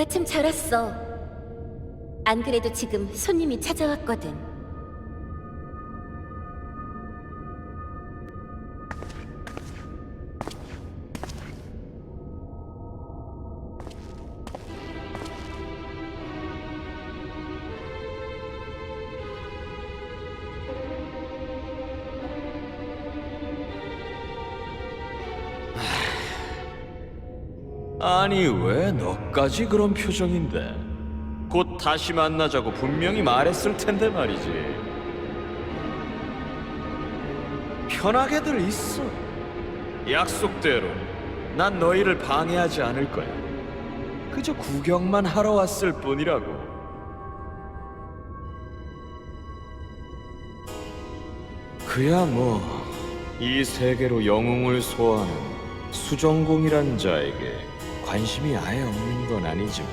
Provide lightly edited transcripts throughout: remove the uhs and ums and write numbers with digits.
마침 잘 왔어. 안 그래도 지금 손님이 찾아왔거든. 아니 왜 너까지 그런 표정인데? 곧 다시 만나자고 분명히 말했을 텐데 말이지. 편하게들 있어. 약속대로 난 너희를 방해하지 않을 거야. 그저 구경만 하러 왔을 뿐이라고. 그야 뭐 이 세계로 영웅을 소환하는 수정공이란 자에게 관심이 아예 없는 건 아니지만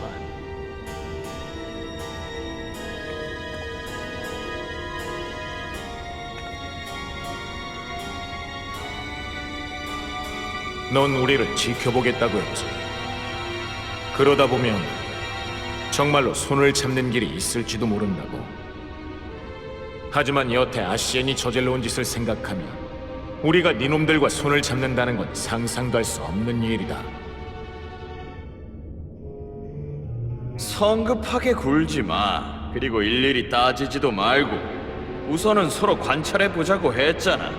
넌 우리를 지켜보겠다고 했지. 그러다 보면 정말로 손을 잡는 길이 있을지도 모른다고. 하지만 여태 아시엔이 저질러온 짓을 생각하면 우리가 니놈들과 손을 잡는다는 건 상상도 할 수 없는 일이다. 성급하게 굴지 마. 그리고 일일이 따지지도 말고 우선은 서로 관찰해 보자고 했잖아.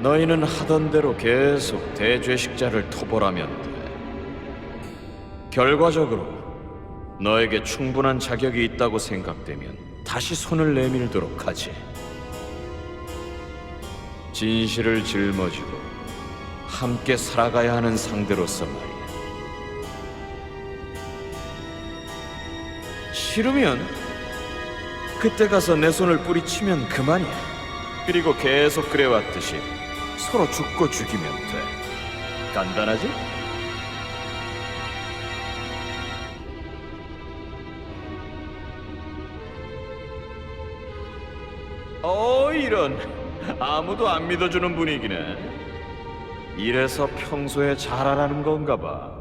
너희는 하던 대로 계속 대죄식자를 토벌하면 돼. 결과적으로 너에게 충분한 자격이 있다고 생각되면 다시 손을 내밀도록 하지. 진실을 짊어지고 함께 살아가야 하는 상대로서 말이야. 싫으면 그때 가서 내 손을 뿌리치면 그만이야. 그리고 계속 그래왔듯이 서로 죽고 죽이면 돼. 간단하지? 이런 아무도 안 믿어주는 분위기네. 이래서 평소에 잘하라는 건가 봐.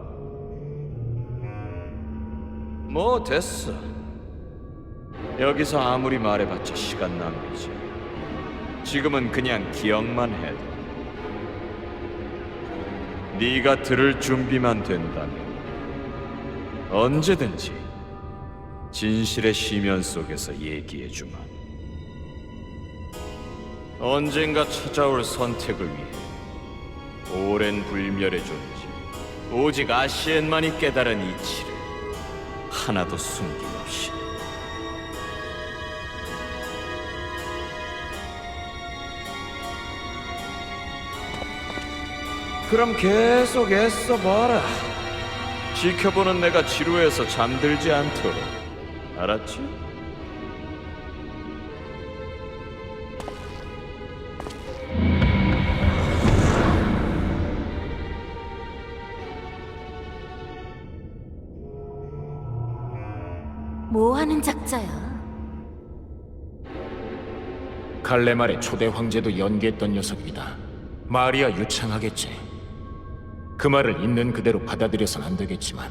뭐 됐어. 여기서 아무리 말해봤자 시간 낭비지. 지금은 그냥 기억만 해도. 네가 들을 준비만 된다면 언제든지 진실의 심연 속에서 얘기해주마. 언젠가 찾아올 선택을 위해 오랜 불멸의 존재, 오직 아시엔만이 깨달은 이치를 하나도 숨김없이. 그럼 계속 애써봐라. 지켜보는 내가 지루해서 잠들지 않도록. 알았지? 뭐 하는 작자야? 갈레말의 초대 황제도 연기했던 녀석이다. 말이야 유창하겠지. 그 말을 있는 그대로 받아들여선 안 되겠지만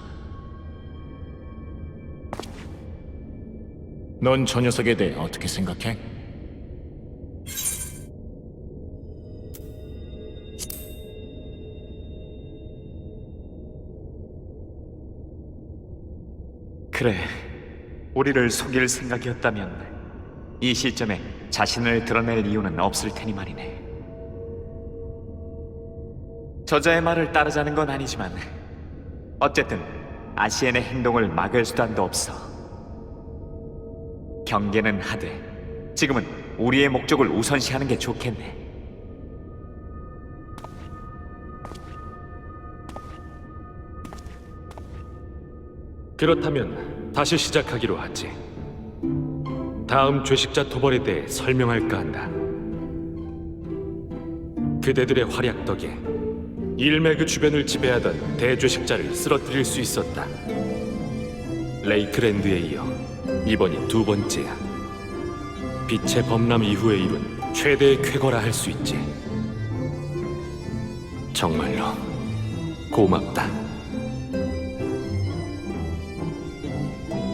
넌 저 녀석에 대해 어떻게 생각해? 그래, 우리를 속일 생각이었다면 이 시점에 자신을 드러낼 이유는 없을 테니 말이네. 저자의 말을 따르자는 건 아니지만 어쨌든 아시엔의 행동을 막을 수단도 없어. 경계는 하되 지금은 우리의 목적을 우선시하는 게 좋겠네. 그렇다면 다시 시작하기로 하지. 다음 죄식자 토벌에 대해 설명할까 한다. 그대들의 활약 덕에 일메그 주변을 지배하던 대죄식자를 쓰러뜨릴 수 있었다. 레이크랜드에 이어 이번이 두 번째야. 빛의 범람 이후에 이룬 최대의 쾌거라 할 수 있지. 정말로 고맙다.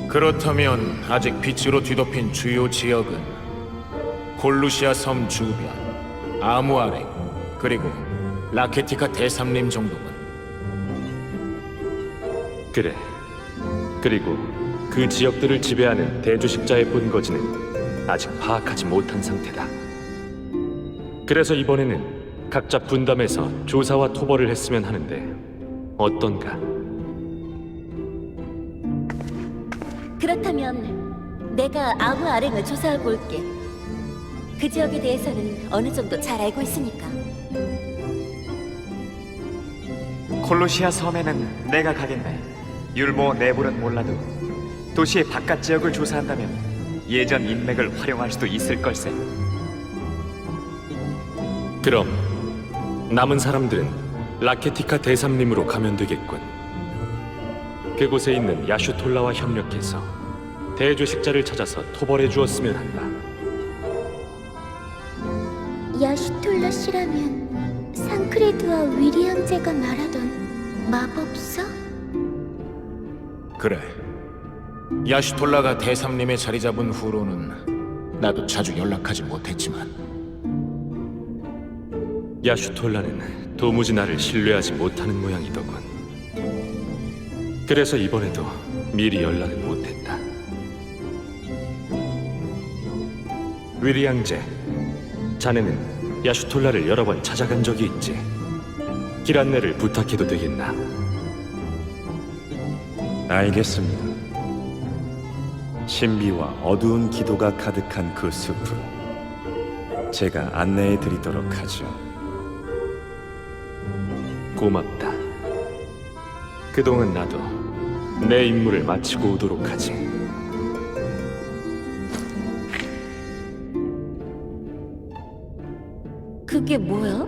그렇다면 아직 빛으로 뒤덮인 주요 지역은 콜루시아 섬 주변, 아무아렉, 그리고 라케티카 대삼림 정도군. 그래. 그리고 그 지역들을 지배하는 대주식자의 본거지는 아직 파악하지 못한 상태다. 그래서 이번에는 각자 분담해서 조사와 토벌을 했으면 하는데 어떤가? 그렇다면 내가 아무 아랭을 조사하고 올게. 그 지역에 대해서는 어느 정도 잘 알고 있으니까. 콜로시아 섬에는 내가 가겠네. 율모 내부는 몰라도 도시의 바깥 지역을 조사한다면 예전 인맥을 활용할 수도 있을 걸세. 그럼 남은 사람들은 라케티카 대삼림으로 가면 되겠군. 그곳에 있는 야슈톨라와 협력해서 대주식자를 찾아서 토벌해 주었으면 한다. 야슈톨라 씨라면 상크레드와 위리 형제가 말하던 마법사? 그래. 야슈톨라가 대삼림에 자리 잡은 후로는 나도 자주 연락하지 못했지만 야슈톨라는 도무지 나를 신뢰하지 못하는 모양이더군. 그래서 이번에도 미리 연락을 못했다. 위리 양제, 자네는 야슈톨라를 여러 번 찾아간 적이 있지. 길 안내를 부탁해도 되겠나? 알겠습니다. 신비와 어두운 기도가 가득한 그 숲으로 제가 안내해 드리도록 하죠. 고맙다. 그동안 나도 내 임무를 마치고 오도록 하지. 그게 뭐야?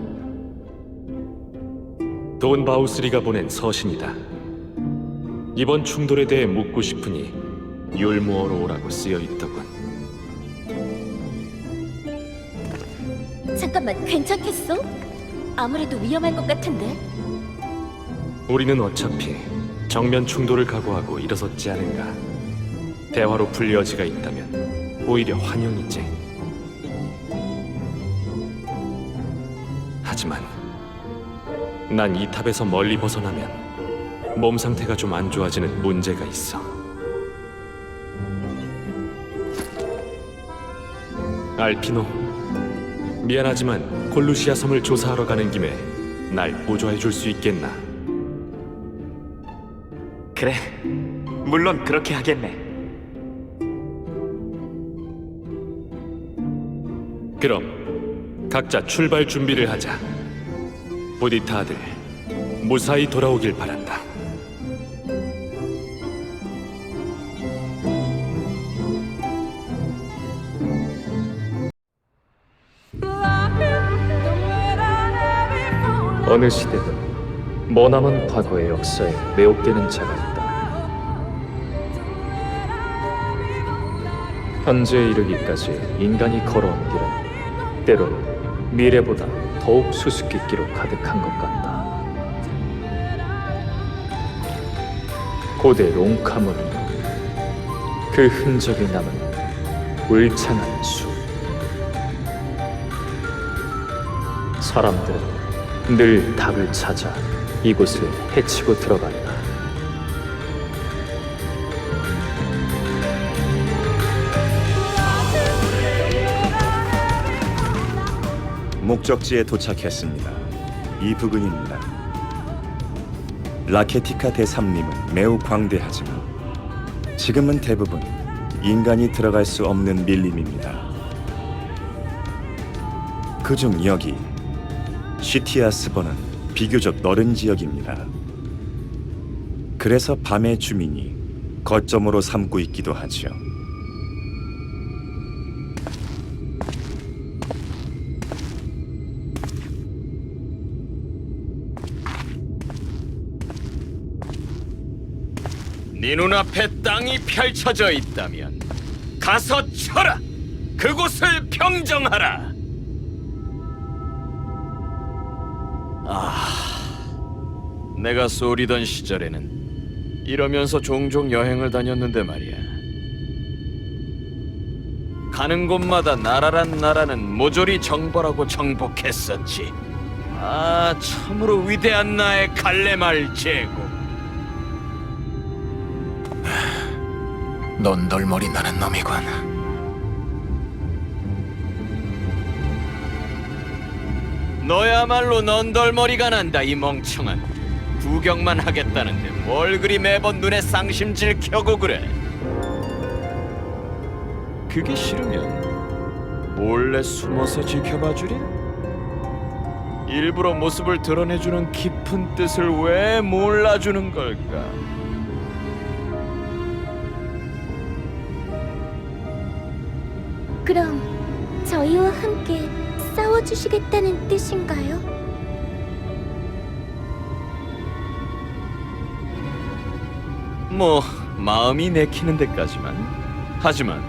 돈 바우스리가 보낸 서신이다. 이번 충돌에 대해 묻고 싶으니 율무어로 오라고 쓰여 있더군. 잠깐만, 괜찮겠어? 아무래도 위험할 것 같은데. 우리는 어차피 정면 충돌을 각오하고 일어섰지 않은가. 대화로 풀 여지가 있다면 오히려 환영이지. 하지만 난 이 탑에서 멀리 벗어나면 몸 상태가 좀 안 좋아지는 문제가 있어. 알피노, 미안하지만 콜루시아 섬을 조사하러 가는 김에 날 보조해 줄 수 있겠나? 그래, 물론 그렇게 하겠네. 그럼 각자 출발 준비를 하자. 보디타 아들, 무사히 돌아오길 바란다. 어느 시대든 머나먼 과거의 역사에 매혹되는 자가 있다. 현재에 이르기까지 인간이 걸어온 길은 때로는 미래보다 더욱 수수께끼로 가득한 것 같다. 고대 롱카문은 그 흔적이 남은 울창한 숲. 사람들은 늘 답을 찾아 이곳을 헤치고 들어간다. 목적지에 도착했습니다. 이 부근입니다. 라케티카 대삼림은 매우 광대하지만 지금은 대부분 인간이 들어갈 수 없는 밀림입니다. 그중 여기 시티아스번은 비교적 넓은 지역입니다. 그래서 밤의 주민이 거점으로 삼고 있기도 하죠. 네 눈앞에 땅이 펼쳐져 있다면 가서 쳐라! 그곳을 평정하라! 내가 소리던 시절에는 이러면서 종종 여행을 다녔는데 말이야. 가는 곳마다 나라란 나라는 모조리 정벌하고 정복했었지. 아, 참으로 위대한 나의 갈레말 제국. 넌덜머리 나는 놈이군. 너야말로 넌덜머리가 난다, 이 멍청한. 구경만 하겠다는데 뭘 그리 매번 눈에 쌍심질 켜고 그래. 그게 싫으면 몰래 숨어서 지켜봐 주랴. 일부러 모습을 드러내주는 깊은 뜻을 왜 몰라주는 걸까? 그럼 저희와 함께 싸워주시겠다는 뜻인가요? 뭐 마음이 내키는 데까지만. 하지만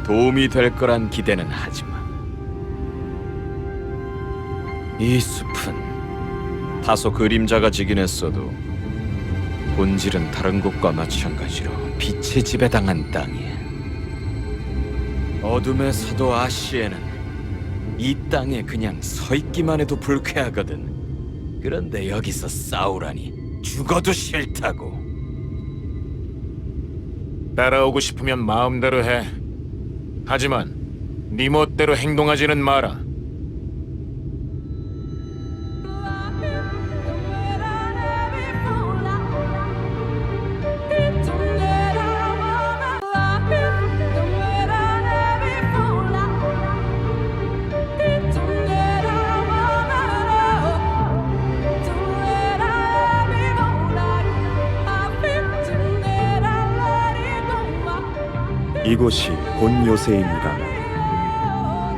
도움이 될 거란 기대는 하지마. 이 숲은 다소 그림자가 지긴 했어도 본질은 다른 곳과 마찬가지로 빛에 지배당한 땅이야. 어둠의 사도 아시에는 이 땅에 그냥 서 있기만 해도 불쾌하거든. 그런데 여기서 싸우라니 죽어도 싫다고. 따라오고 싶으면 마음대로 해. 하지만 네 멋대로 행동하지는 마라. 이곳이 본 요새입니다.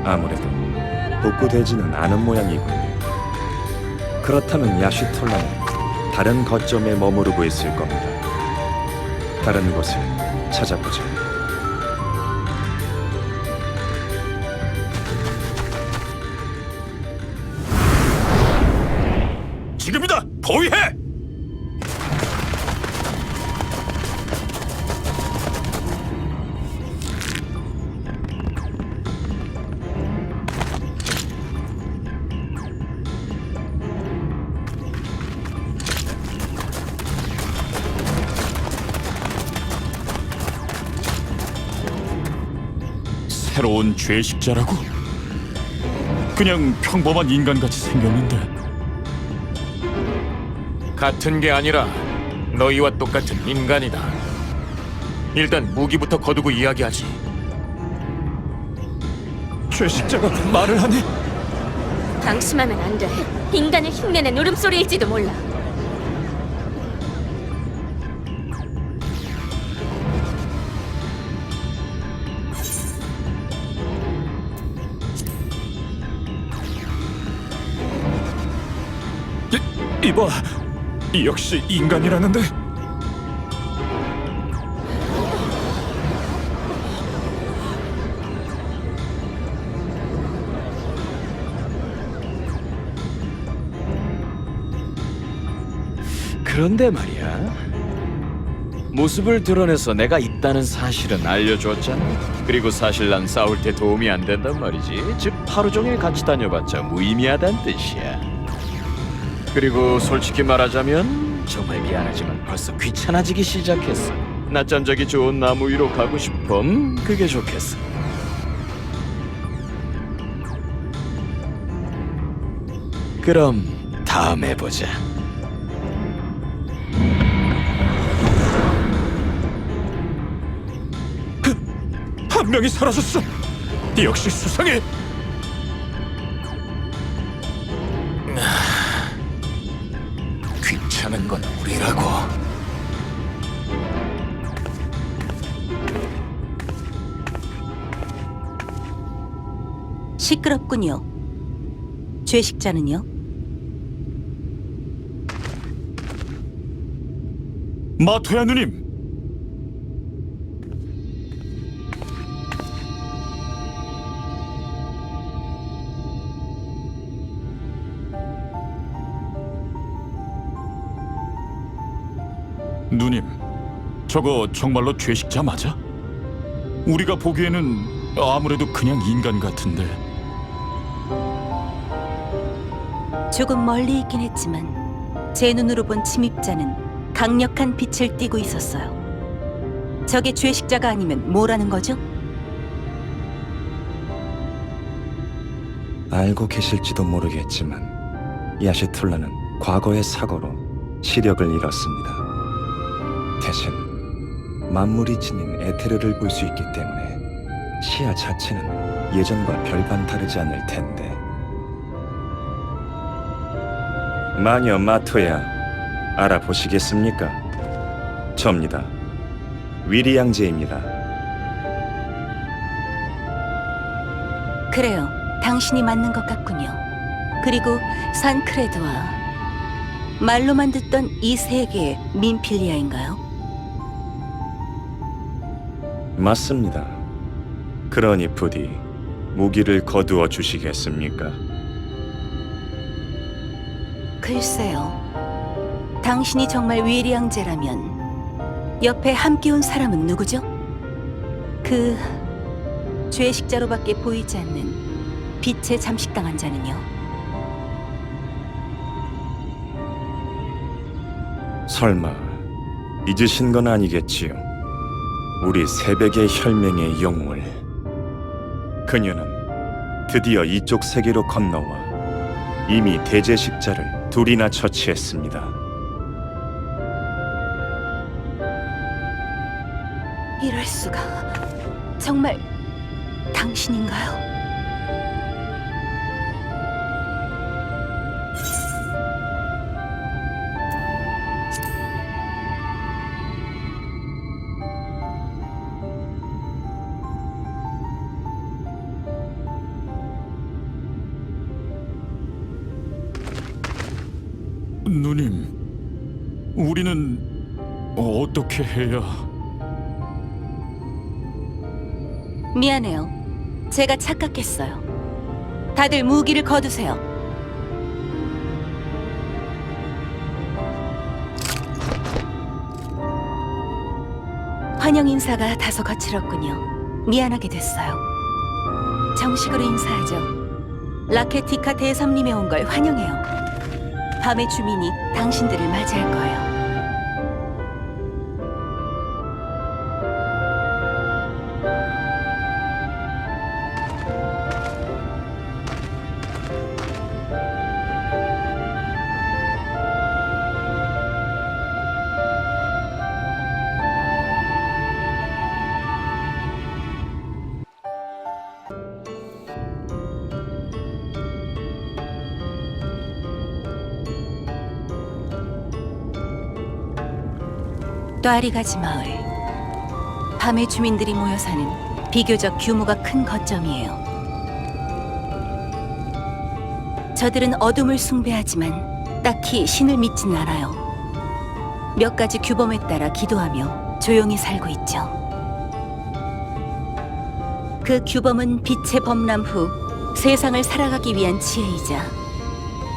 아무래도 복구되지는 않은 모양이군. 그렇다면 야슈톨라는 다른 거점에 머무르고 있을 겁니다. 다른 곳을 찾아보자. 지금이다! 포위해! 새로운 죄식자라고? 그냥 평범한 인간같이 생겼는데. 같은 게 아니라 너희와 똑같은 인간이다. 일단 무기부터 거두고 이야기하지. 죄식자가 말을 하네? 방심하면 안 돼. 인간을 흉내낸 울음소리일지도 몰라. 이봐, 역시 인간이라는데? 그런데 말이야, 모습을 드러내서 내가 있다는 사실은 알려줬잖아. 그리고 사실 난 싸울 때 도움이 안 된단 말이지. 즉 하루 종일 같이 다녀봤자 무의미하단 뜻이야. 그리고 솔직히 말하자면 정말 미안하지만 벌써 귀찮아지기 시작했어. 낮잠자기 좋은 나무 위로 가고 싶어. 그게 좋겠어. 그럼 다음에 보자. 한 명이 사라졌어. 역시 수상해. 귀찮은 건 우리라고. 시끄럽군요. 죄식자는요? 마토야 누님, 저거 정말로 죄식자 맞아? 우리가 보기에는 아무래도 그냥 인간 같은데. 조금 멀리 있긴 했지만 제 눈으로 본 침입자는 강력한 빛을 띠고 있었어요. 저게 죄식자가 아니면 뭐라는 거죠? 알고 계실지도 모르겠지만 야시툴라는 과거의 사고로 시력을 잃었습니다. 대신 만물이 지닌 에테르를 볼 수 있기 때문에 시야 자체는 예전과 별반 다르지 않을 텐데. 마녀 마토야, 알아보시겠습니까? 접니다. 위리 양제입니다. 그래요. 당신이 맞는 것 같군요. 그리고 산크레드와 말로만 듣던 이 세계의 민필리아인가요? 맞습니다. 그러니 부디 무기를 거두어 주시겠습니까? 글쎄요. 당신이 정말 위리 양제라면 옆에 함께 온 사람은 누구죠? 그 죄식자로밖에 보이지 않는 빛에 잠식당한 자는요? 설마 잊으신 건 아니겠지요? 우리 새벽의 혈맹의 영웅을. 그녀는 드디어 이쪽 세계로 건너와 이미 대제식자를 둘이나 처치했습니다. 이럴 수가. 정말 당신인가요? 누님, 우리는 어떻게 해야... 미안해요. 제가 착각했어요. 다들 무기를 거두세요. 환영 인사가 다소 거칠었군요. 미안하게 됐어요. 정식으로 인사하죠. 라케티카 대삼림에 온 걸 환영해요. 밤의 주민이 당신들을 맞이할 거예요. 또아리가지 마을. 밤의 주민들이 모여 사는 비교적 규모가 큰 거점이에요. 저들은 어둠을 숭배하지만 딱히 신을 믿지는 않아요. 몇 가지 규범에 따라 기도하며 조용히 살고 있죠. 그 규범은 빛의 범람 후 세상을 살아가기 위한 지혜이자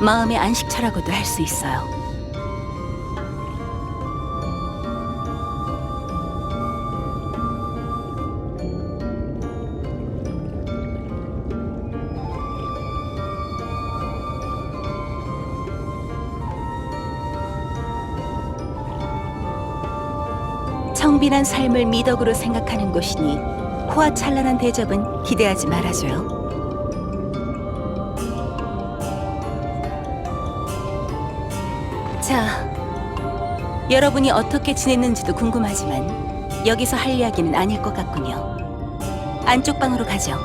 마음의 안식처라고도 할 수 있어요. 청빈한 삶을 미덕으로 생각하는 곳이니 호화찬란한 대접은 기대하지 말아줘요. 자, 여러분이 어떻게 지냈는지도 궁금하지만 여기서 할 이야기는 아닐 것 같군요. 안쪽 방으로 가죠.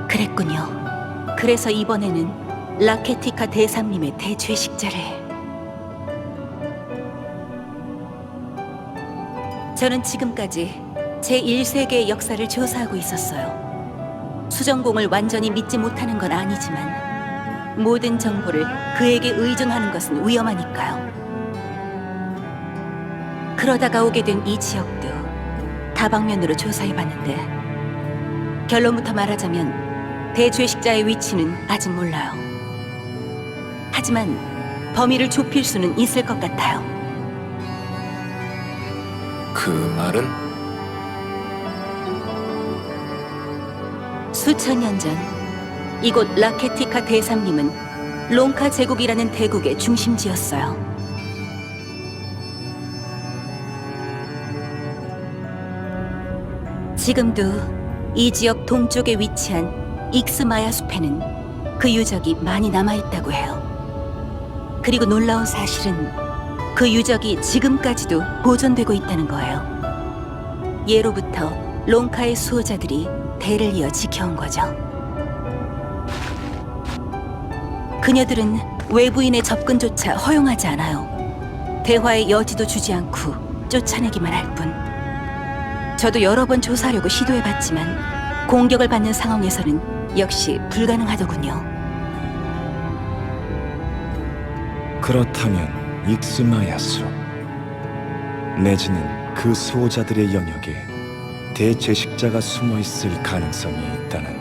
그랬군요. 그래서 이번에는 라케티카 대삼님의 대죄식자를. 저는 지금까지 제1세계의 역사를 조사하고 있었어요. 수정공을 완전히 믿지 못하는 건 아니지만 모든 정보를 그에게 의존하는 것은 위험하니까요. 그러다가 오게 된 이 지역도 다방면으로 조사해봤는데 결론부터 말하자면 대죄식자의 위치는 아직 몰라요. 하지만 범위를 좁힐 수는 있을 것 같아요. 그 말은 수천 년 전 이곳 라케티카 대삼림은 롱카 제국이라는 대국의 중심지였어요. 지금도 이 지역 동쪽에 위치한 익스마야 숲에는 그 유적이 많이 남아있다고 해요. 그리고 놀라운 사실은 그 유적이 지금까지도 보존되고 있다는 거예요. 예로부터 롱카의 수호자들이 대를 이어 지켜온 거죠. 그녀들은 외부인의 접근조차 허용하지 않아요. 대화의 여지도 주지 않고 쫓아내기만 할 뿐. 저도 여러 번 조사하려고 시도해봤지만 공격을 받는 상황에서는 역시 불가능하더군요. 그렇다면 익스마야수 내지는 그 수호자들의 영역에 대제식자가 숨어 있을 가능성이 있다는.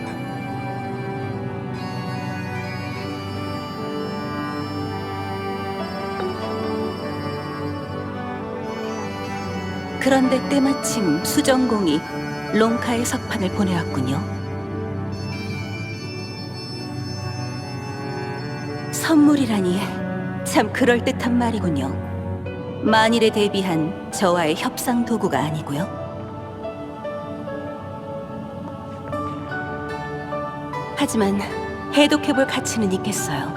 그런데 때마침 수정공이 롱카의 석판을 보내왔군요. 선물이라니 참 그럴듯한 말이군요. 만일에 대비한 저와의 협상 도구가 아니고요. 하지만 해독해볼 가치는 있겠어요.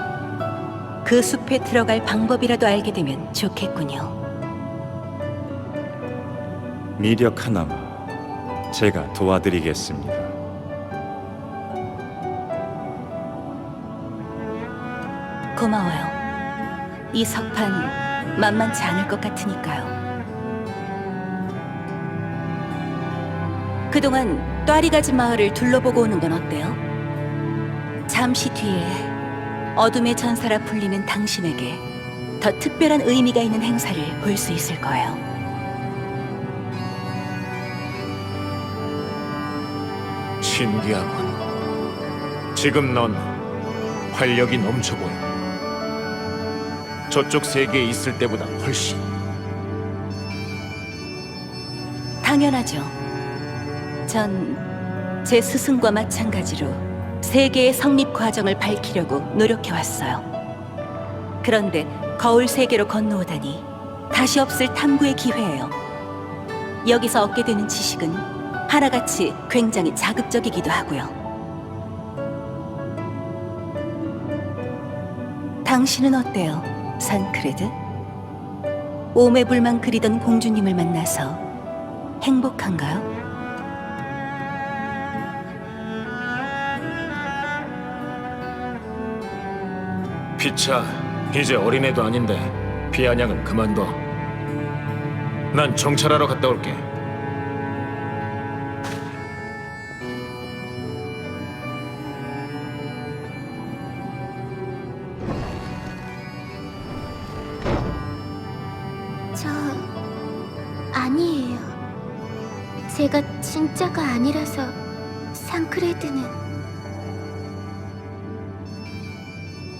그 숲에 들어갈 방법이라도 알게 되면 좋겠군요. 미력 하나만 제가 도와드리겠습니다. 고마워요. 이 석판 만만치 않을 것 같으니까요. 그동안 또아리가지 마을을 둘러보고 오는 건 어때요? 잠시 뒤에 어둠의 전사라 불리는 당신에게 더 특별한 의미가 있는 행사를 볼 수 있을 거예요. 신기하군. 지금 넌 활력이 넘쳐 보여. 저쪽 세계에 있을 때보다 훨씬. 당연하죠. 전 제 스승과 마찬가지로 세계의 성립 과정을 밝히려고 노력해왔어요. 그런데 거울 세계로 건너오다니 다시 없을 탐구의 기회예요. 여기서 얻게 되는 지식은 하나같이 굉장히 자극적이기도 하고요. 당신은 어때요, 산크레드? 오매불만 그리던 공주님을 만나서 행복한가요? 피차, 이제 어린애도 아닌데 비아냥은 그만둬. 난 정찰하러 갔다 올게. 저 아니에요. 제가 진짜가 아니라서 산크레드는.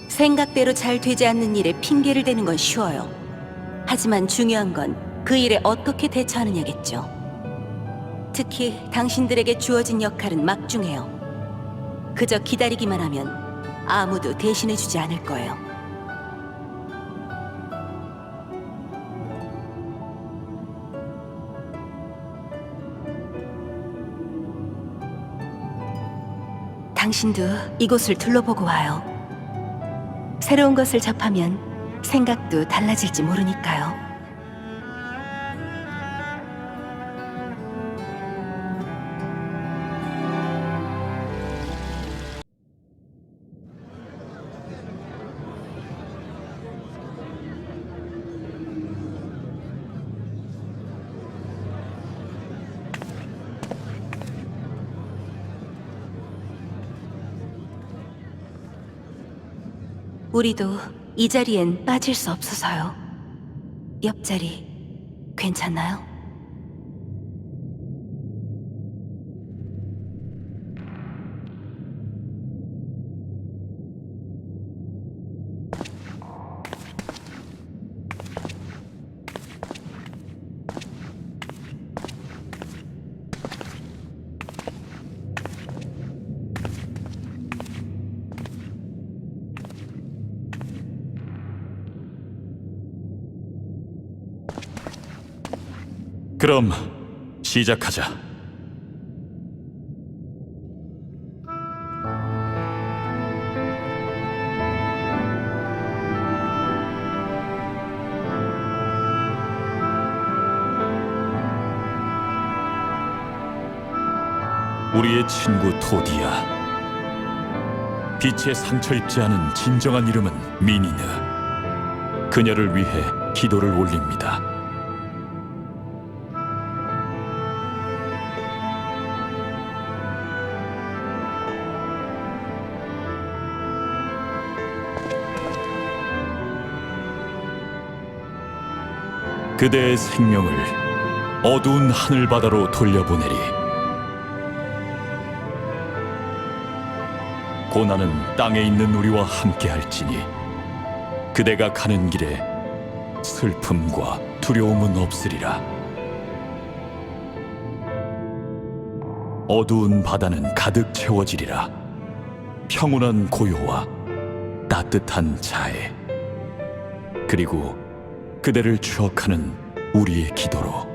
생각대로 잘 되지 않는 일에 핑계를 대는 건 쉬워요. 하지만 중요한 건 그 일에 어떻게 대처하느냐겠죠. 특히 당신들에게 주어진 역할은 막중해요. 그저 기다리기만 하면 아무도 대신해주지 않을 거예요. 당신도 이곳을 둘러보고 와요. 새로운 것을 접하면 생각도 달라질지 모르니까요. 우리도 이 자리엔 빠질 수 없어서요. 옆자리 괜찮나요? 그럼 시작하자. 우리의 친구 토디야. 빛에 상처 입지 않은 진정한 이름은 미니느. 그녀를 위해 기도를 올립니다. 그대의 생명을 어두운 하늘바다로 돌려보내리. 고난은 땅에 있는 우리와 함께할지니 그대가 가는 길에 슬픔과 두려움은 없으리라. 어두운 바다는 가득 채워지리라. 평온한 고요와 따뜻한 자애, 그리고 그대를 추억하는 우리의 기도로.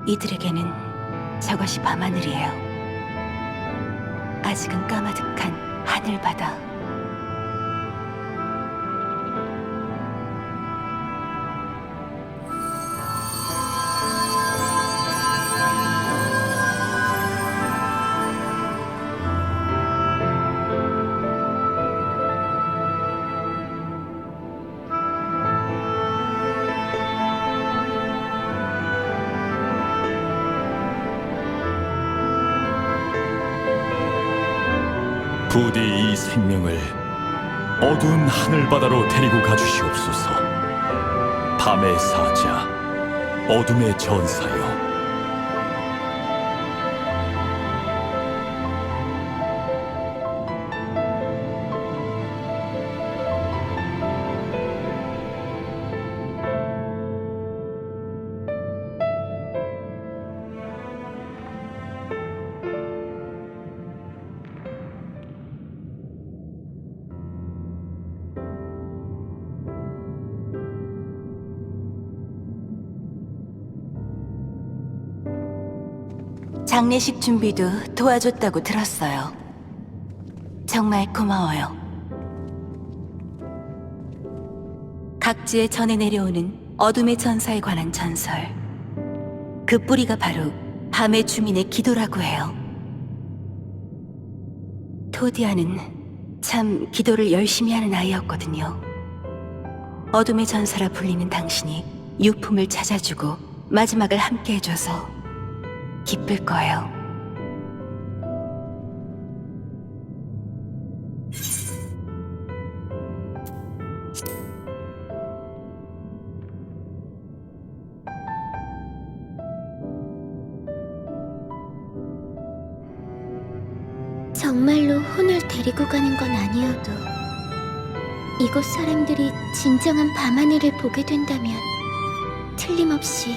이들에게는 저것이 밤하늘이에요. 아직은 까마득한 하늘바다. 부디 이 생명을 어두운 하늘바다로 데리고 가주시옵소서. 밤의 사자, 어둠의 전사여. 장례식 준비도 도와줬다고 들었어요. 정말 고마워요. 각지에 전해 내려오는 어둠의 전사에 관한 전설. 그 뿌리가 바로 밤의 주민의 기도라고 해요. 토디아는 참 기도를 열심히 하는 아이였거든요. 어둠의 전사라 불리는 당신이 유품을 찾아주고 마지막을 함께 해줘서 기쁠 거예요. 정말로 혼을 데리고 가는 건 아니어도 이곳 사람들이 진정한 밤하늘을 보게 된다면 틀림없이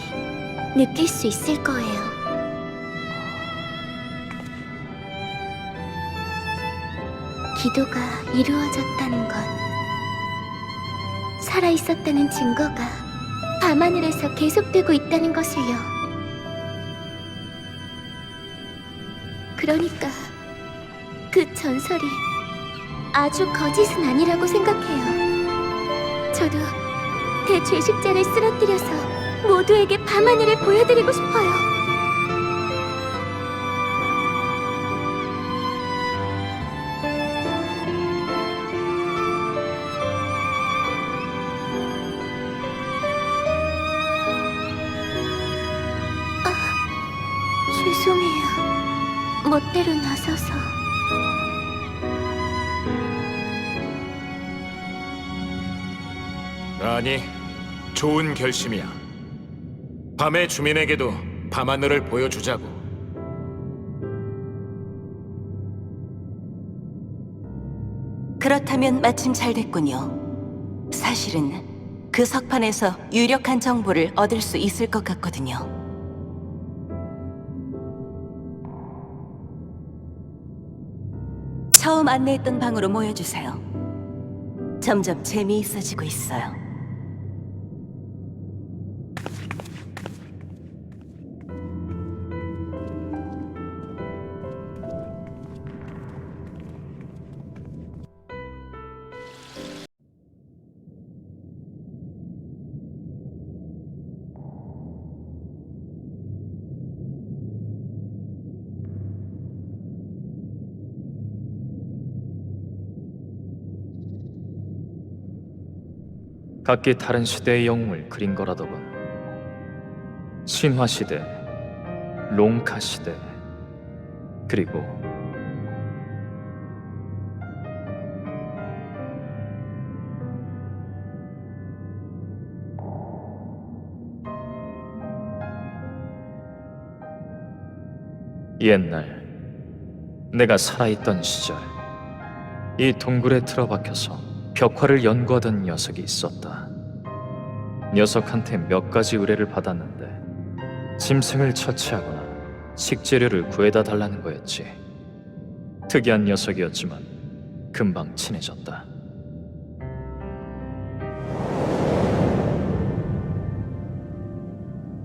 느낄 수 있을 거예요. 기도가 이루어졌다는 건 살아있었다는 증거가 밤하늘에서 계속되고 있다는 것을요. 그러니까 그 전설이 아주 거짓은 아니라고 생각해요. 저도 대죄식자를 쓰러뜨려서 모두에게 밤하늘을 보여드리고 싶어요. 죄송해요. 멋대로 나서서. 아니, 좋은 결심이야. 밤의 주민에게도 밤하늘을 보여주자고. 그렇다면 마침 잘 됐군요. 사실은 그 석판에서 유력한 정보를 얻을 수 있을 것 같거든요. 처음 안내했던 방으로 모여주세요. 점점 재미있어지고 있어요. 각기 다른 시대의 영웅을 그린 거라더군. 신화 시대, 롱카 시대, 그리고 옛날 내가 살아있던 시절, 이 동굴에 틀어박혀서 벽화를 연구하던 녀석이 있었다. 녀석한테 몇 가지 의뢰를 받았는데 짐승을 처치하거나 식재료를 구해다 달라는 거였지. 특이한 녀석이었지만 금방 친해졌다.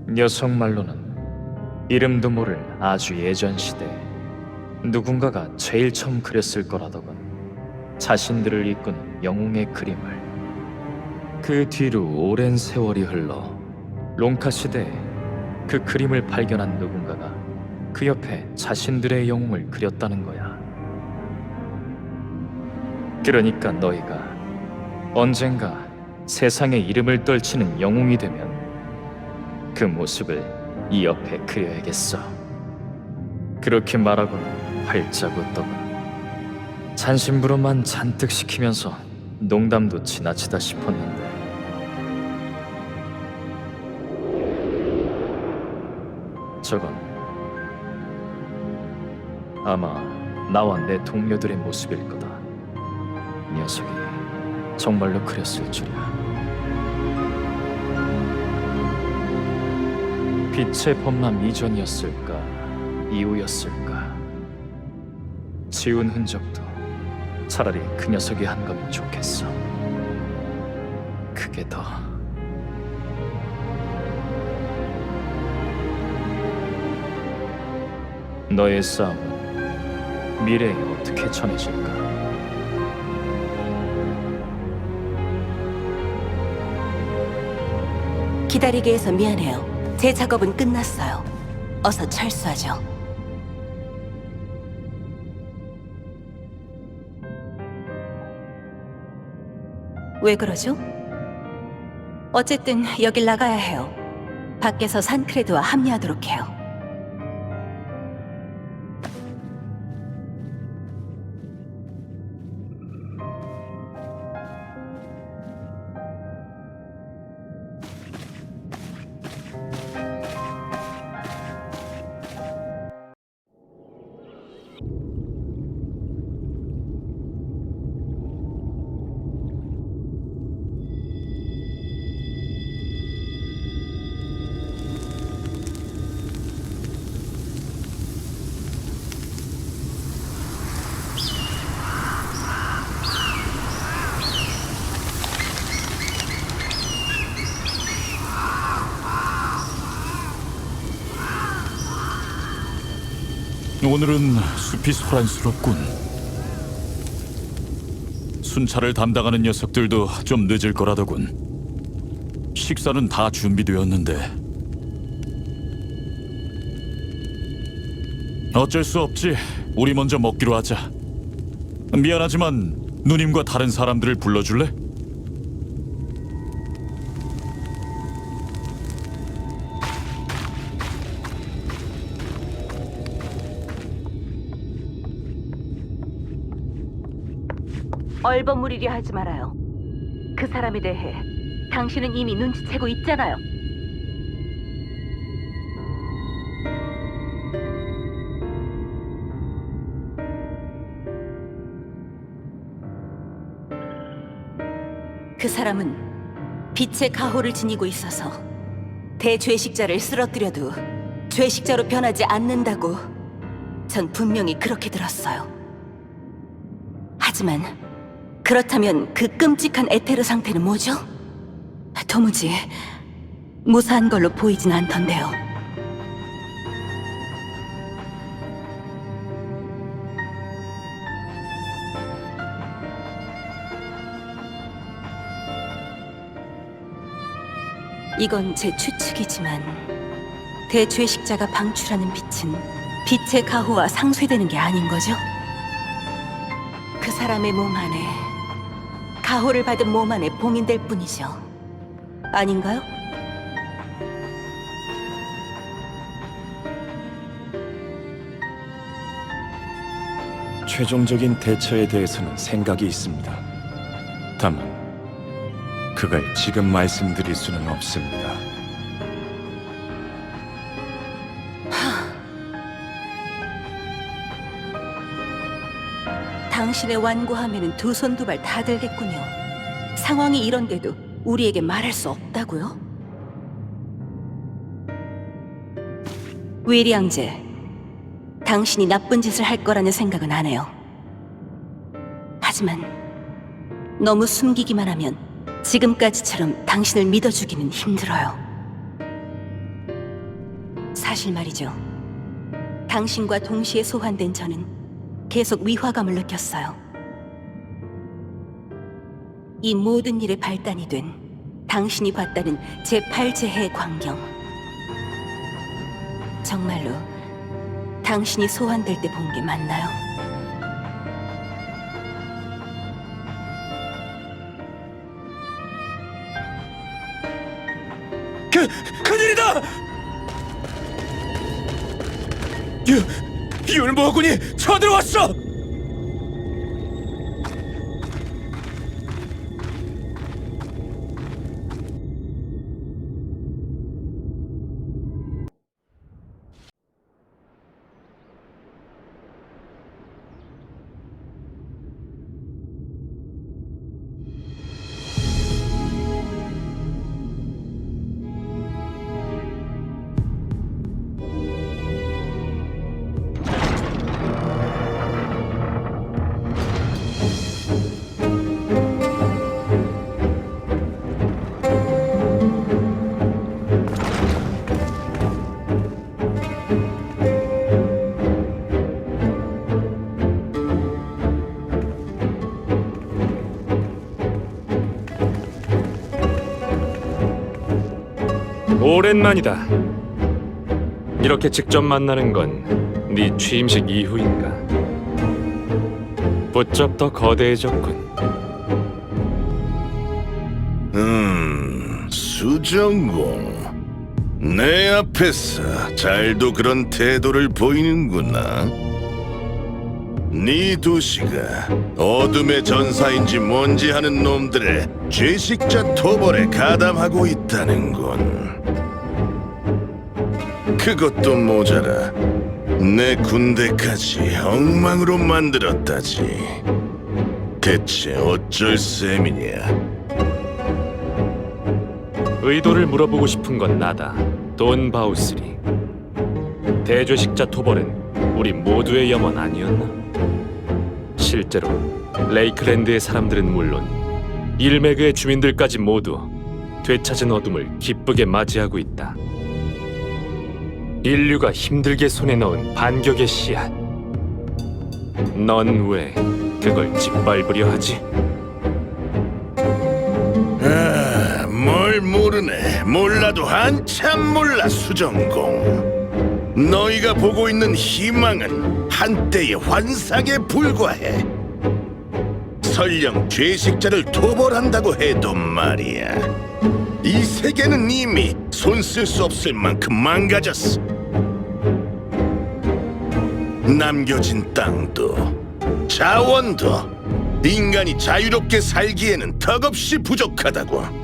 녀석 말로는 이름도 모를 아주 예전 시대에 누군가가 제일 처음 그렸을 거라더군. 자신들을 이끄는 영웅의 그림을. 그 뒤로 오랜 세월이 흘러 롱카 시대에 그 그림을 발견한 누군가가 그 옆에 자신들의 영웅을 그렸다는 거야. 그러니까 너희가 언젠가 세상에 이름을 떨치는 영웅이 되면 그 모습을 이 옆에 그려야겠어. 그렇게 말하고는 활짝 웃더군. 잔심부름만 잔뜩 시키면서 농담도 지나치다 싶었는데 저건 아마 나와 내 동료들의 모습일 거다. 녀석이 정말로 그렸을 줄이야. 빛의 범람 이전이었을까 이후였을까. 지운 흔적도 차라리 그 녀석이 한 거면 좋겠어. 그게 더. 너의 싸움은 미래에 어떻게 전해질까? 기다리게 해서 미안해요. 제 작업은 끝났어요. 어서 철수하죠. 왜 그러죠? 어쨌든 여길 나가야 해요. 밖에서 산크레드와 합류하도록 해요. 오늘은 숲이 소란스럽군. 순찰을 담당하는 녀석들도 좀 늦을 거라더군. 식사는 다 준비되었는데. 어쩔 수 없지. 우리 먼저 먹기로 하자. 미안하지만 누님과 다른 사람들을 불러줄래? 얼버무리려 하지 말아요. 그 사람에 대해 당신은 이미 눈치채고 있잖아요. 그 사람은 빛의 가호를 지니고 있어서 대죄식자를 쓰러뜨려도 죄식자로 변하지 않는다고 전 분명히 그렇게 들었어요. 하지만 그렇다면 그 끔찍한 에테르 상태는 뭐죠? 도무지 무사한 걸로 보이진 않던데요. 이건 제 추측이지만 대죄식자가 방출하는 빛은 빛의 가호와 상쇄되는 게 아닌 거죠? 그 사람의 몸 안에 가호를 받은 몸 안에 봉인될 뿐이죠. 아닌가요? 최종적인 대처에 대해서는 생각이 있습니다. 다만 그걸 지금 말씀드릴 수는 없습니다. 당신의 완고함에는 두 손 두 발 다 들겠군요. 상황이 이런데도 우리에게 말할 수 없다고요? 윌리 양제, 당신이 나쁜 짓을 할 거라는 생각은 안 해요. 하지만 너무 숨기기만 하면 지금까지처럼 당신을 믿어주기는 힘들어요. 사실 말이죠. 당신과 동시에 소환된 저는 계속 위화감을 느꼈어요. 이 모든 일의 발단이 된 당신이 봤다는 제8재해의 광경. 정말로 당신이 소환될 때 본 게 맞나요? 큰일이다! 율모군이 쳐들어왔어! 오랜만이다. 이렇게 직접 만나는 건 네 취임식 이후인가? 부쩍 더 거대해졌군. 수정공. 내 앞에서 잘도 그런 태도를 보이는구나. 네 도시가 어둠의 전사인지 뭔지 하는 놈들의 죄식자 토벌에 가담하고 있다는군. 그것도 모자라 내 군대까지 엉망으로 만들었다지. 대체 어쩔 셈이냐? 의도를 물어보고 싶은 건 나다. 돈 바우스리. 대죄식자 토벌은 우리 모두의 염원 아니었나? 실제로 레이크랜드의 사람들은 물론 일메그의 주민들까지 모두 되찾은 어둠을 기쁘게 맞이하고 있다. 인류가 힘들게 손에 넣은 반격의 씨앗. 넌 왜 그걸 짓밟으려 하지? 뭘 모르네. 몰라도 한참 몰라, 수정공. 너희가 보고 있는 희망은 한때의 환상에 불과해. 설령 죄식자를 토벌한다고 해도 말이야, 이 세계는 이미 손 쓸 수 없을 만큼 망가졌어. 남겨진 땅도 자원도 인간이 자유롭게 살기에는 턱없이 부족하다고.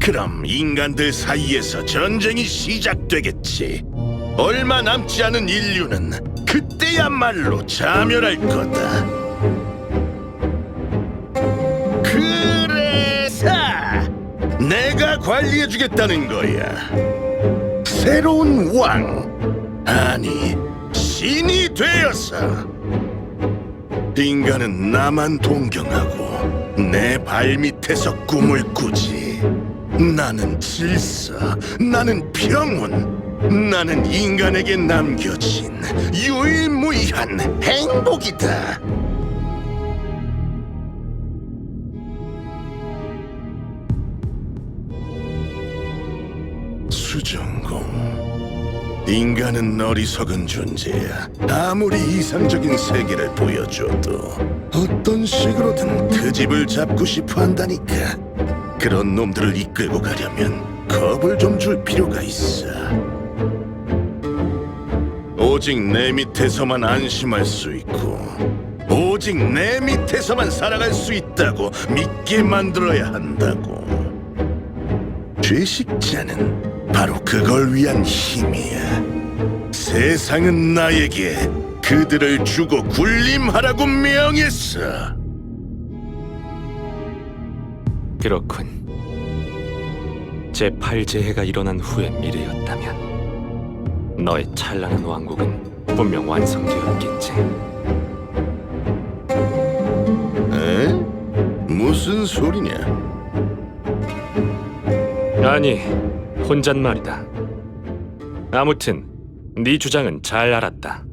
그럼 인간들 사이에서 전쟁이 시작되겠지. 얼마 남지 않은 인류는 그때야말로 자멸할 거다. 그래서 내가 관리해주겠다는 거야. 새로운 왕, 아니 신이 되어서. 인간은 나만 동경하고 내 발밑에서 꿈을 꾸지. 나는 질서, 나는 평온, 나는 인간에게 남겨진 유일무이한 행복이다. 수정공, 인간은 어리석은 존재야. 아무리 이상적인 세계를 보여줘도 어떤 식으로든 그 집을 잡고 싶어 한다니까. 그런 놈들을 이끌고 가려면 겁을 좀 줄 필요가 있어. 오직 내 밑에서만 안심할 수 있고, 오직 내 밑에서만 살아갈 수 있다고 믿게 만들어야 한다고. 죄식자는 바로 그걸 위한 힘이야. 세상은 나에게 그들을 주고 군림하라고 명했어. 그렇군. 제8재해가 일어난 후의 미래였다면 너의 찬란한 왕국은 분명 완성되었겠지. 에? 무슨 소리냐? 아니, 혼잣말이다. 아무튼 네 주장은 잘 알았다.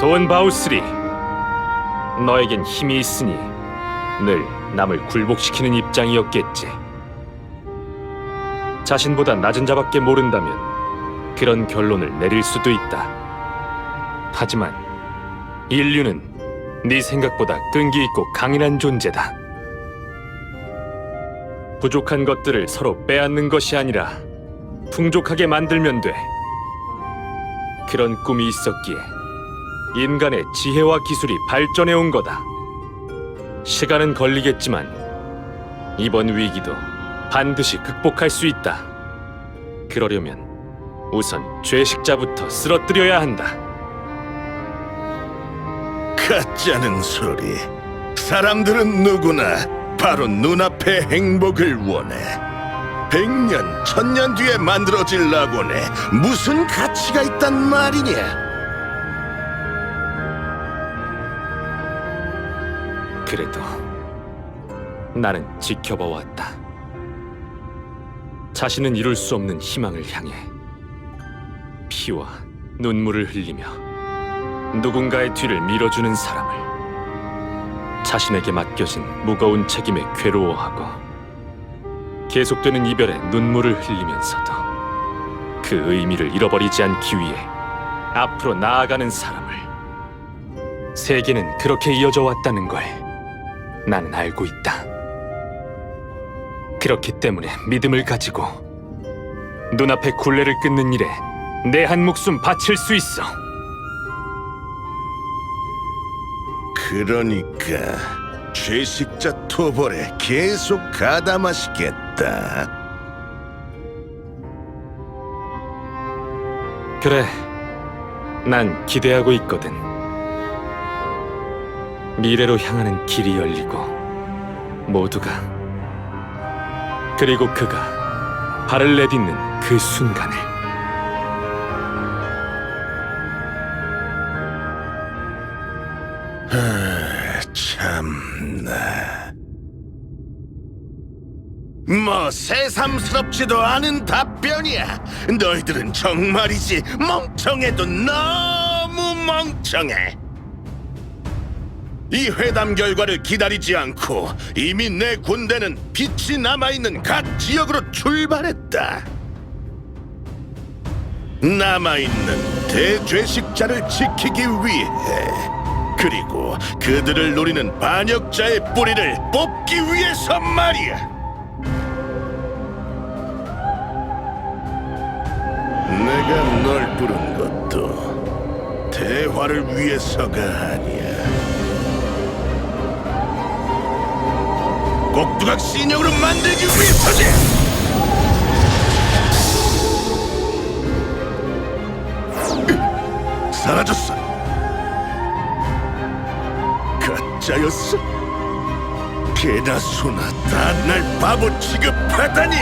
돈 바우스리, 너에겐 힘이 있으니 늘 남을 굴복시키는 입장이었겠지. 자신보다 낮은 자밖에 모른다면 그런 결론을 내릴 수도 있다. 하지만 인류는 네 생각보다 끈기 있고 강인한 존재다. 부족한 것들을 서로 빼앗는 것이 아니라 풍족하게 만들면 돼. 그런 꿈이 있었기에 인간의 지혜와 기술이 발전해 온 거다. 시간은 걸리겠지만 이번 위기도 반드시 극복할 수 있다. 그러려면 우선 죄식자부터 쓰러뜨려야 한다. 가짜는 소리. 사람들은 누구나 바로 눈앞의 행복을 원해. 100년, 1000년 뒤에 만들어질 낙원에 무슨 가치가 있단 말이냐? 그래도 나는 지켜봐왔다. 자신은 이룰 수 없는 희망을 향해 피와 눈물을 흘리며 누군가의 뒤를 밀어주는 사람을, 자신에게 맡겨진 무거운 책임에 괴로워하고 계속되는 이별에 눈물을 흘리면서도 그 의미를 잃어버리지 않기 위해 앞으로 나아가는 사람을. 세계는 그렇게 이어져 왔다는 걸 나는 알고 있다. 그렇기 때문에 믿음을 가지고 눈앞의 굴레를 끊는 일에 내 한 목숨 바칠 수 있어. 그러니까 죄식자 토벌에 계속 가담하시겠다. 그래, 난 기대하고 있거든. 미래로 향하는 길이 열리고 모두가, 그리고 그가 발을 내딛는 그 순간을. 참나. 뭐 새삼스럽지도 않은 답변이야. 너희들은 정말이지 멍청해도 너무 멍청해. 이 회담 결과를 기다리지 않고 이미 내 군대는 빛이 남아있는 각 지역으로 출발했다. 남아있는 대죄식자를 지키기 위해, 그리고 그들을 노리는 반역자의 뿌리를 뽑기 위해서 말이야. 내가 널 부른 것도 대화를 위해서가 아니야. 꼭두각 신형으로 만들기 위해서지. 사라졌어. 가짜였어. 개나 소나 다 날 바보 취급하다니.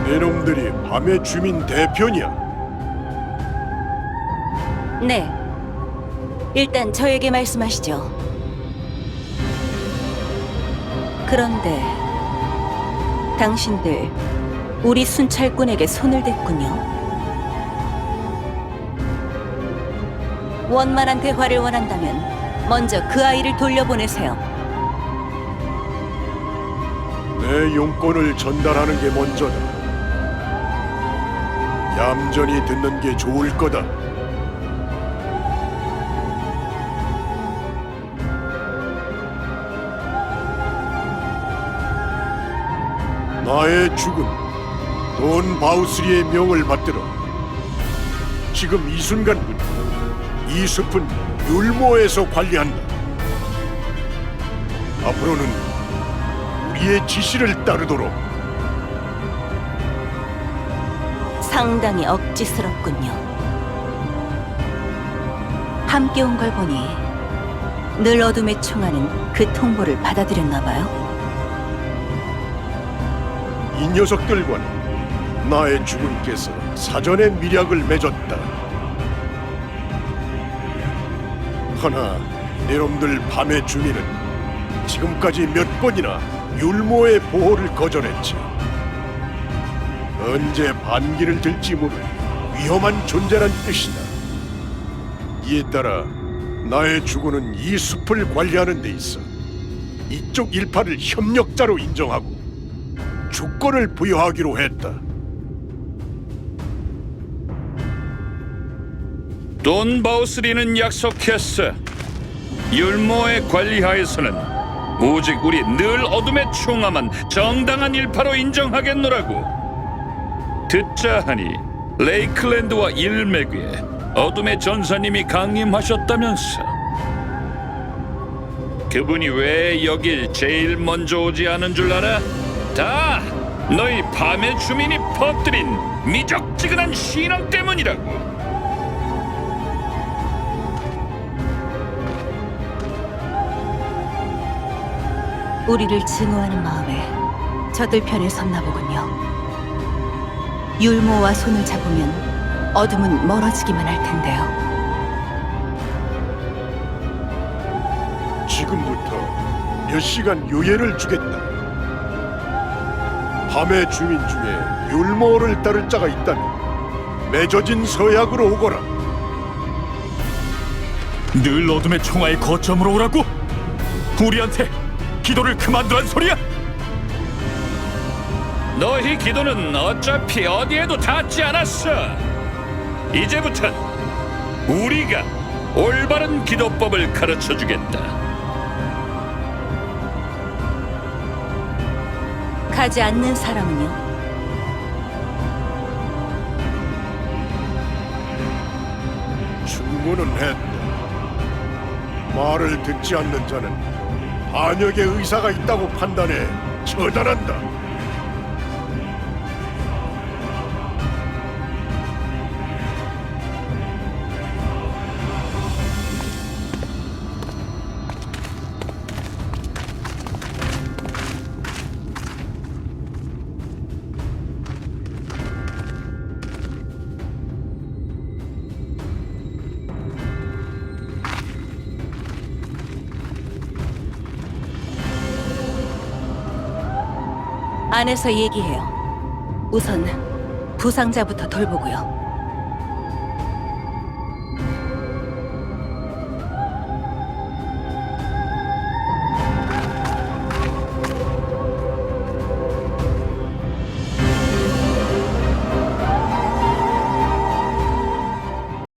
내놈들이 밤의 주민 대표냐? 네. 일단 저에게 말씀하시죠. 그런데 당신들 우리 순찰꾼에게 손을 댔군요. 원만한 대화를 원한다면 먼저 그 아이를 돌려보내세요. 내 용건을 전달하는 게 먼저다. 얌전히 듣는 게 좋을 거다. 나의 죽은 돈 바우스리의 명을 받들어 지금 이 순간부터 이 숲은 율모에서 관리한다. 앞으로는 우리의 지시를 따르도록. 상당히 억지스럽군요. 함께 온 걸 보니 늘 어둠에 총하는 그 통보를 받아들였나 봐요. 이 녀석들과는 나의 주군께서 사전에 밀약을 맺었다. 허나 내놈들 밤의 주민은 지금까지 몇 번이나 율모의 보호를 거절했지. 언제 반기를 들지 모를 위험한 존재란 뜻이다. 이에 따라 나의 주군은 이 숲을 관리하는 데 있어 이쪽 일파를 협력자로 인정하고 주권을 부여하기로 했다. 돈 바우스리는 약속했어. 율모의 관리하에서는 오직 우리 늘 어둠에 총함한 정당한 일파로 인정하겠노라고. 듣자 하니 레이클랜드와 일맥에 어둠의 전사님이 강림하셨다면서. 그분이 왜 여길 제일 먼저 오지 않은 줄 알아? 다 너희 밤의 주민이 퍼뜨린 미적지근한 신앙 때문이라고. 우리를 증오하는 마음에 저들 편에 섰나 보군요. 율모와 손을 잡으면 어둠은 멀어지기만 할 텐데요. 지금부터 몇 시간 유예를 주겠다. 밤의 주민 중에 율모를 따를 자가 있다면 맺어진 서약으로 오거라. 늘 어둠의 총알의 거점으로 오라고? 우리한테 기도를 그만두란 소리야? 너희 기도는 어차피 어디에도 닿지 않았어. 이제부턴 우리가 올바른 기도법을 가르쳐주겠다. 가지 않는 사람은요? 충고는 했다. 말을 듣지 않는 자는 반역의 의사가 있다고 판단해 처단한다. 안에서 얘기해요. 우선 부상자부터 돌보고요.